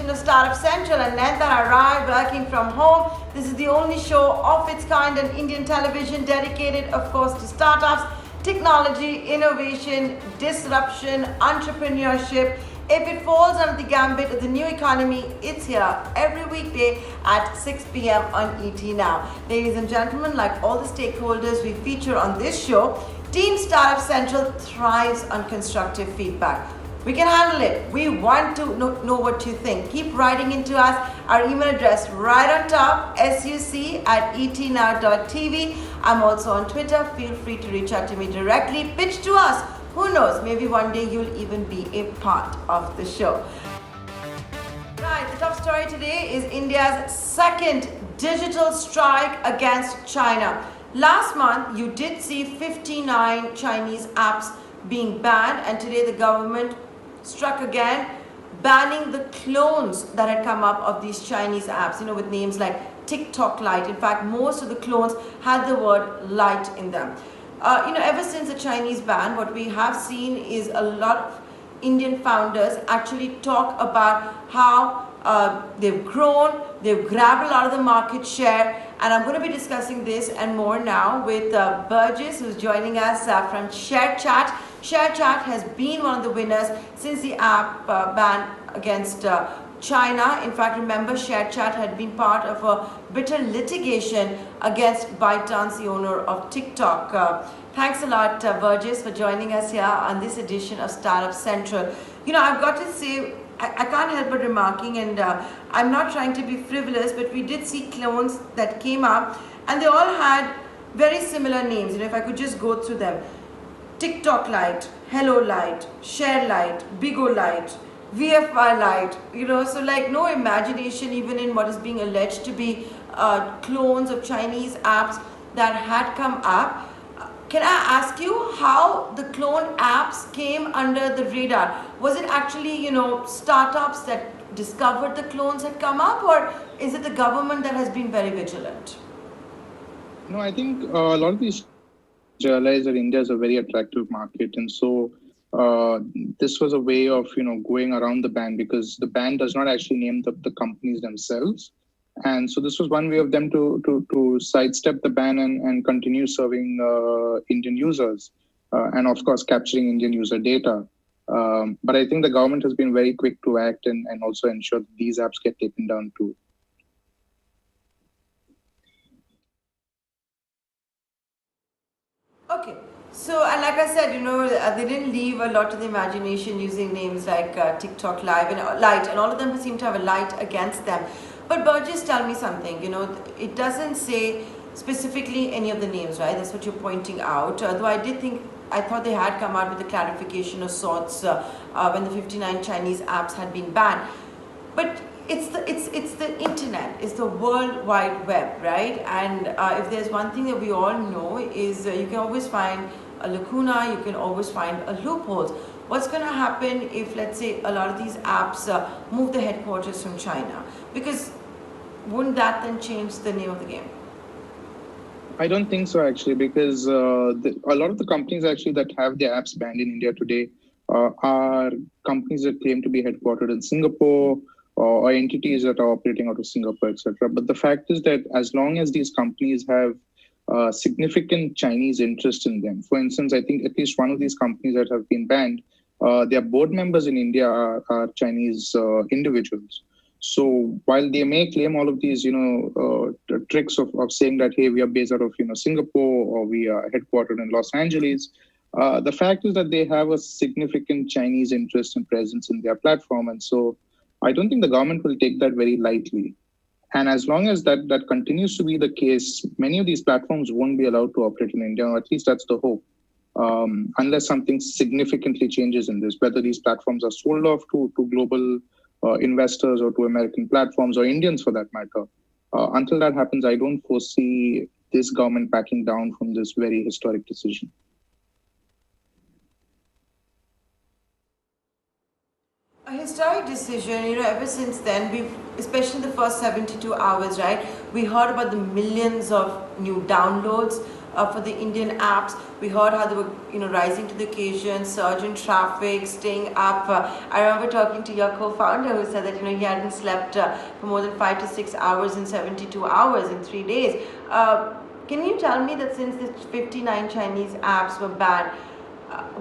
edition of Startup Central, and Nanthan arrived working from home. This is the only show of its kind on Indian television dedicated, of course, to startups, technology, innovation, disruption, entrepreneurship. If it falls under the gambit of the new economy, it's here every weekday at 6 p.m. on ET Now. Ladies and gentlemen, like all the stakeholders we feature on this show, Team Startup Central thrives on constructive feedback. We can handle it. We want to know what you think. Keep writing into us. Our email address right on top, suc@etnow.tv. I'm also on Twitter. Feel free to reach out to me directly. Pitch to us. Who knows, maybe one day you'll even be a part of the show. Right, the top story today is India's second digital strike against China. Last month, you did see 59 Chinese apps being banned, and today the government struck again, banning the clones that had come up of these Chinese apps, with names like TikTok Lite. In fact, most of the clones had the word light in them. Ever since the Chinese ban, what we have seen is a lot of Indian founders actually talk about how they've grown, they've grabbed a lot of the market share, and I'm going to be discussing this and more now with Burgess, who's joining us from ShareChat. ShareChat has been one of the winners since the app ban against China. In fact, remember, ShareChat had been part of a bitter litigation against ByteDance, the owner of TikTok. Thanks a lot, Burgess, for joining us here on this edition of Startup Central. I've got to say, I can't help but remarking, and I'm not trying to be frivolous, but we did see clones that came up, and they all had very similar names. If I could just go through them: TikTok Lite, Hello Lite, Share Lite, Bigo Lite, VFY Lite, so like no imagination even in what is being alleged to be clones of Chinese apps that had come up. Can I ask you how the clone apps came under the radar? Was it actually, startups that discovered the clones had come up, or is it the government that has been very vigilant? No, I think a lot of these realize that India is a very attractive market, and so this was a way of going around the ban, because the ban does not actually name the companies themselves, and so this was one way of them to sidestep the ban and continue serving Indian users, and of course capturing Indian user data. But I think the government has been very quick to act and also ensure that these apps get taken down too. Okay. So, and like I said, they didn't leave a lot to the imagination using names like TikTok Live and Lite, and all of them seem to have a light against them. But Burgess, tell me something. It doesn't say specifically any of the names, right? That's what you're pointing out. Though I thought they had come out with a clarification of sorts when the 59 Chinese apps had been banned. But it's the internet, it's the World Wide Web, right? And if there's one thing that we all know is you can always find a lacuna, you can always find a loophole. What's going to happen if, let's say, a lot of these apps move the headquarters from China? Because wouldn't that then change the name of the game? I don't think so, actually, because a lot of the companies actually that have their apps banned in India today are companies that claim to be headquartered in Singapore, or entities that are operating out of Singapore, etc. But the fact is that as long as these companies have significant Chinese interest in them, for instance, I think at least one of these companies that have been banned, their board members in India are Chinese individuals. So while they may claim all of these, tricks of saying that, hey, we are based out of, Singapore, or we are headquartered in Los Angeles, the fact is that they have a significant Chinese interest and presence in their platform. And so I don't think the government will take that very lightly. And as long as that continues to be the case, many of these platforms won't be allowed to operate in India, or at least that's the hope, unless something significantly changes in this, whether these platforms are sold off to global investors or to American platforms or Indians for that matter. Until that happens, I don't foresee this government backing down from this very historic decision. A historic decision, ever since then, especially the first 72 hours, right? We heard about the millions of new downloads. for the Indian apps. We heard how they were, rising to the occasion, surge in traffic, staying up. I remember talking to your co-founder who said that, he hadn't slept for more than 5 to 6 hours in 72 hours in 3 days. Can you tell me that since the 59 Chinese apps were banned,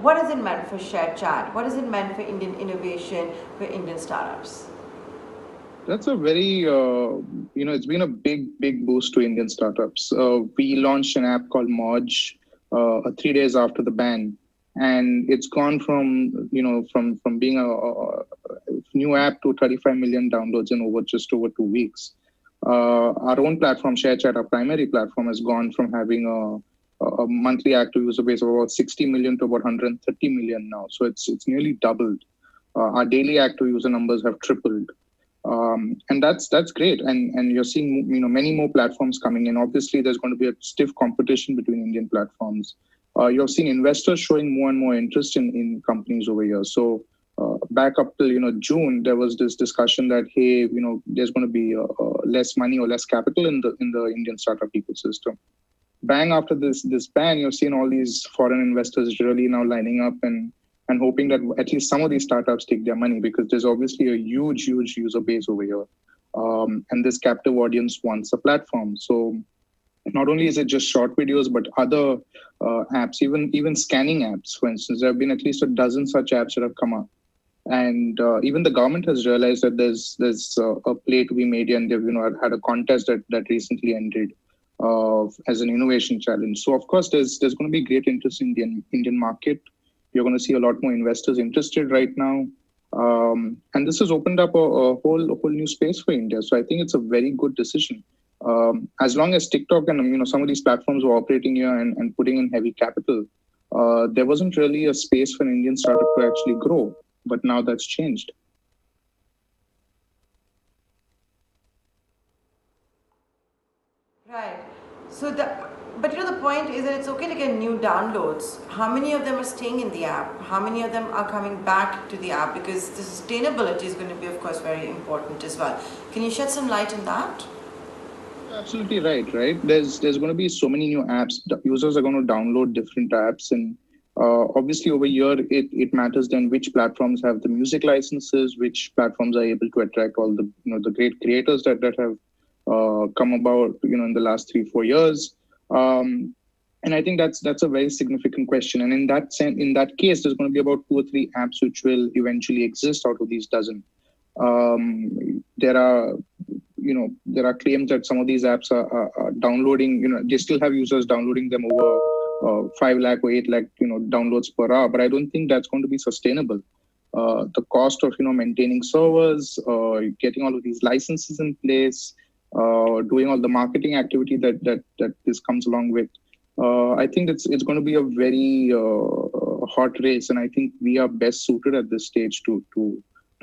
what has it meant for ShareChat? What has it meant for Indian innovation, for Indian startups? That's a very, it's been a big boost to Indian startups. We launched an app called Moj 3 days after the ban, and it's gone from being a new app to 35 million downloads in just over 2 weeks. Our own platform, ShareChat, our primary platform, has gone from having a monthly active user base of about 60 million to about 130 million now. So it's nearly doubled. Our daily active user numbers have tripled. And that's great, and you're seeing many more platforms coming in. Obviously, there's going to be a stiff competition between Indian platforms. You're seeing investors showing more and more interest in companies over here. So back up till June, there was this discussion that hey, there's going to be less money or less capital in the Indian startup ecosystem. Bang after this ban, you're seeing all these foreign investors really now lining up and hoping that at least some of these startups take their money, because there's obviously a huge user base over here. And this captive audience wants a platform. So not only is it just short videos, but other apps, even scanning apps, for instance. There have been at least a dozen such apps that have come up. And even the government has realized that there's a play to be made, and they've had a contest that recently ended as an innovation challenge. So of course, there's going to be great interest in the Indian market. You're going to see a lot more investors interested right now. And this has opened up a whole new space for India. So I think it's a very good decision. As long as TikTok and some of these platforms were operating here and putting in heavy capital, there wasn't really a space for an Indian startup to actually grow. But now that's changed. Right. But the point is that it's okay to get new downloads. How many of them are staying in the app? How many of them are coming back to the app? Because the sustainability is going to be, of course, very important as well. Can you shed some light on that? Absolutely right. There's going to be so many new apps. Users are going to download different apps, and obviously over here it matters then which platforms have the music licenses, which platforms are able to attract all the the great creators that have come about in the last 3-4 years. And I think that's a very significant question. And in that case, there's going to be about 2 or 3 apps which will eventually exist out of these dozen. There are claims that some of these apps are downloading. They still have users downloading them over 5 lakh or 8 lakh downloads per hour. But I don't think that's going to be sustainable. The cost of maintaining servers, getting all of these licenses in place, doing all the marketing activity that this comes along with. I think it's going to be a very hot race, and I think we are best suited at this stage to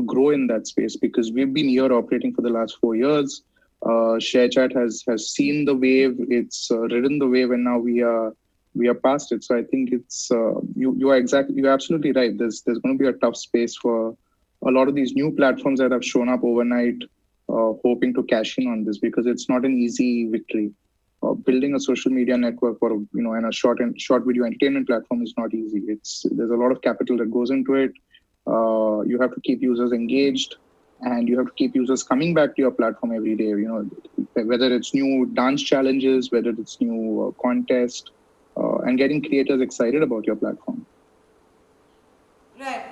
grow in that space, because we've been here operating for the last 4 years. ShareChat has seen the wave, it's ridden the wave, and now we are past it. So I think it's you're absolutely right. There's going to be a tough space for a lot of these new platforms that have shown up overnight, hoping to cash in on this, because it's not an easy victory. Building a social media network and a short video entertainment platform is not easy. There's a lot of capital that goes into it. You have to keep users engaged, and you have to keep users coming back to your platform every day. Whether it's new dance challenges, whether it's new contest, and getting creators excited about your platform. Right.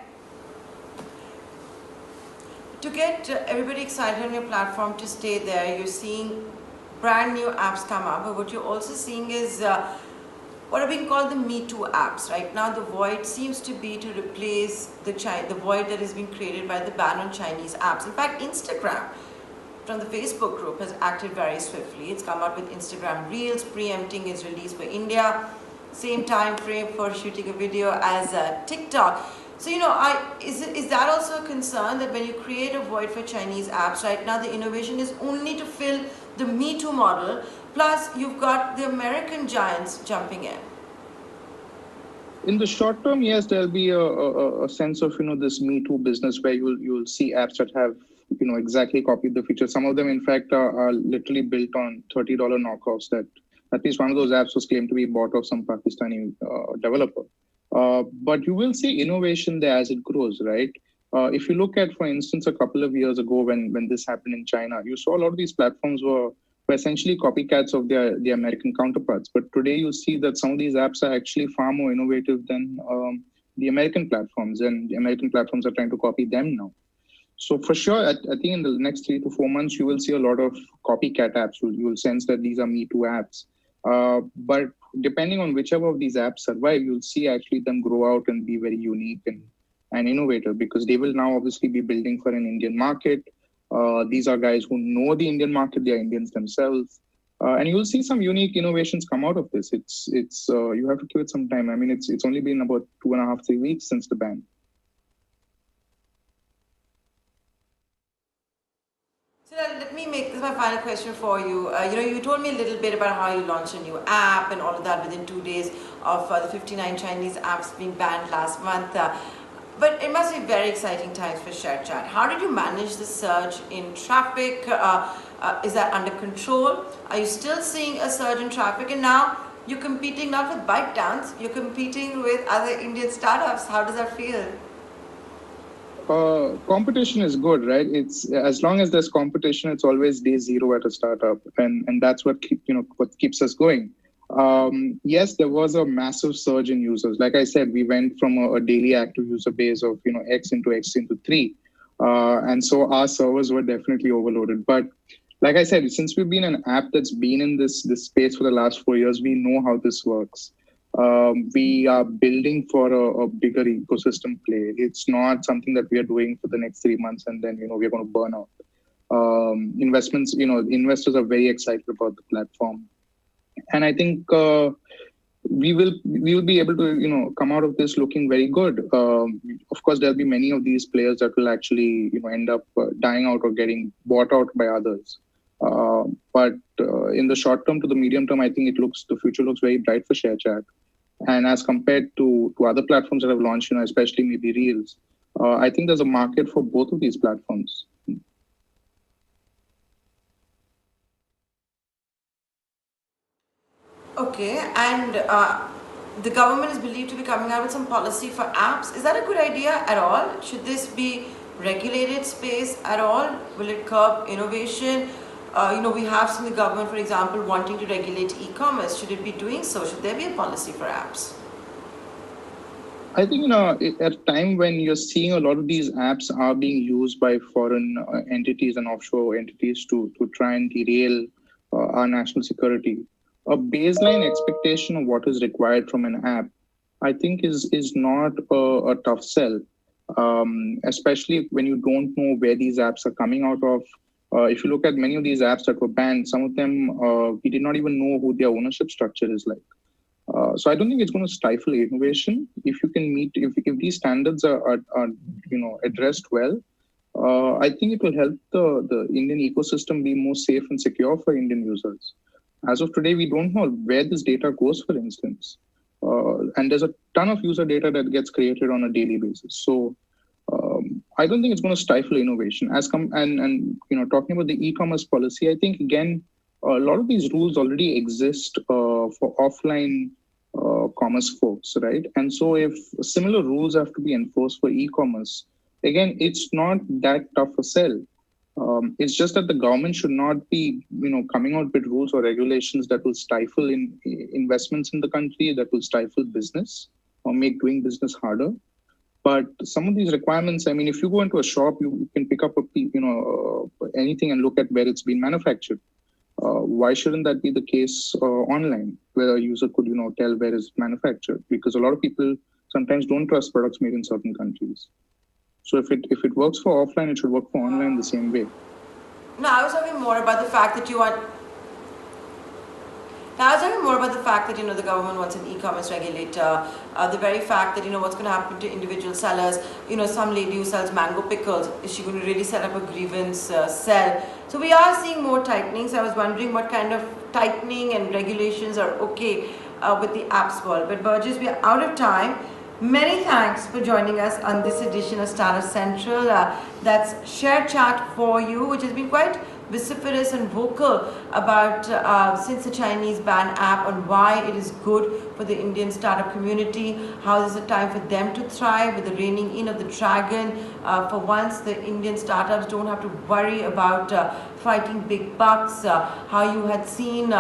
To get everybody excited on your platform to stay there, you're seeing brand new apps come up, but what you're also seeing is what are being called the Me Too apps. Right now, the void seems to be to replace the void that has been created by the ban on Chinese apps. In fact, Instagram from the Facebook group has acted very swiftly. It's come out with Instagram Reels, preempting its release for India. Same time frame for shooting a video as TikTok. So, is that also a concern that when you create a void for Chinese apps, right now the innovation is only to fill the Me Too model, plus you've got the American giants jumping in? In the short term, yes, there'll be a sense of this Me Too business where you'll see apps that have exactly copied the feature. Some of them, in fact, are literally built on $30 knockoffs that At least one of those apps was claimed to be bought off some Pakistani developer. But you will see innovation there as it grows, right? If you look at, for instance, a couple of years ago when this happened in China, you saw a lot of these platforms were essentially copycats of their American counterparts. But today you see that some of these apps are actually far more innovative than the American platforms, and the American platforms are trying to copy them now. So for sure, I think in the next 3 to 4 months, you will see a lot of copycat apps. You will sense that these are Me Too apps. But depending on whichever of these apps survive, you'll see actually them grow out and be very unique and innovative, because they will now obviously be building for an Indian market. These are guys who know the Indian market; they are Indians themselves, and you will see some unique innovations come out of this. It's you have to give it some time. I mean, it's only been about 2.5 3 weeks since the ban. So let me make this my final question for you. You told me a little bit about how you launched a new app and all of that within 2 days of the 59 Chinese apps being banned last month. But it must be very exciting times for ShareChat. How did you manage the surge in traffic? Is that under control? Are you still seeing a surge in traffic? And now you're competing not with ByteDance, you're competing with other Indian startups. How does that feel? Competition is good, right? It's as long as there's competition, it's always day zero at a startup, and that's what keeps us going. Yes, there was a massive surge in users. Like I said, we went from a daily active user base of X into 3, and so our servers were definitely overloaded. But like I said, since we've been an app that's been in this space for the last 4 years, we know how this works. We are building for a bigger ecosystem play. It's not something that we are doing for the next 3 months and then we're going to burn out. Investors are very excited about the platform, and I think we will be able to come out of this looking very good. Of course, there'll be many of these players that will actually end up dying out or getting bought out by others. But in the short term to the medium term, I think the future looks very bright for ShareChat. And as compared to other platforms that have launched, especially maybe Reels, I think there's a market for both of these platforms. Okay, and the government is believed to be coming out with some policy for apps. Is that a good idea at all? Should this be regulated space at all? Will it curb innovation? We have seen the government, for example, wanting to regulate e-commerce. Should it be doing so? Should there be a policy for apps? I think at a time when you're seeing a lot of these apps are being used by foreign entities and offshore entities to try and derail our national security, a baseline expectation of what is required from an app, I think is not a tough sell, especially when you don't know where these apps are coming out of. If you look at many of these apps that were banned, some of them we did not even know who their ownership structure is like. So I don't think it's going to stifle innovation. If you can if these standards are addressed well, I think it will help the Indian ecosystem be more safe and secure for Indian users. As of today, we don't know where this data goes, for instance, and there's a ton of user data that gets created on a daily basis. So I don't think it's going to stifle innovation. Talking about the e-commerce policy, I think again a lot of these rules already exist for offline commerce folks, right? And so if similar rules have to be enforced for e-commerce, again, it's not that tough a sell. It's just that the government should not be, coming out with rules or regulations that will stifle investments in the country, that will stifle business or make doing business harder. But some of these requirements, I mean, if you go into a shop, you can pick up anything and look at where it's been manufactured. Why shouldn't that be the case online, where a user could, tell where it's manufactured? Because a lot of people sometimes don't trust products made in certain countries. So if it works for offline, it should work for online the same way. No, I was talking more about the fact that the government wants an e-commerce regulator. The very fact that what's going to happen to individual sellers. Some lady who sells mango pickles, is she going to really set up a grievance cell? So we are seeing more tightening. So I was wondering what kind of tightening and regulations are okay with the apps world. But Burgess, we are out of time. Many thanks for joining us on this edition of Startup Central. That's ShareChat for you, which has been quite vociferous and vocal about since the Chinese ban app on why it is good for the Indian startup community, how this is a time for them to thrive with the reining in of the dragon. For once, the Indian startups don't have to worry about fighting big bucks. How you had seen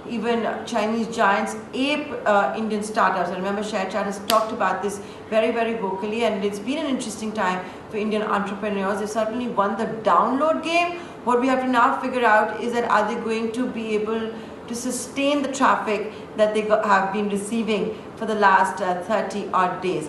even Chinese giants ape Indian startups. I remember ShareChat has talked about this very, very vocally, and it's been an interesting time for Indian entrepreneurs. They certainly won the download game. What we have to now figure out is that are they going to be able to sustain the traffic that they have been receiving for the last 30 odd days.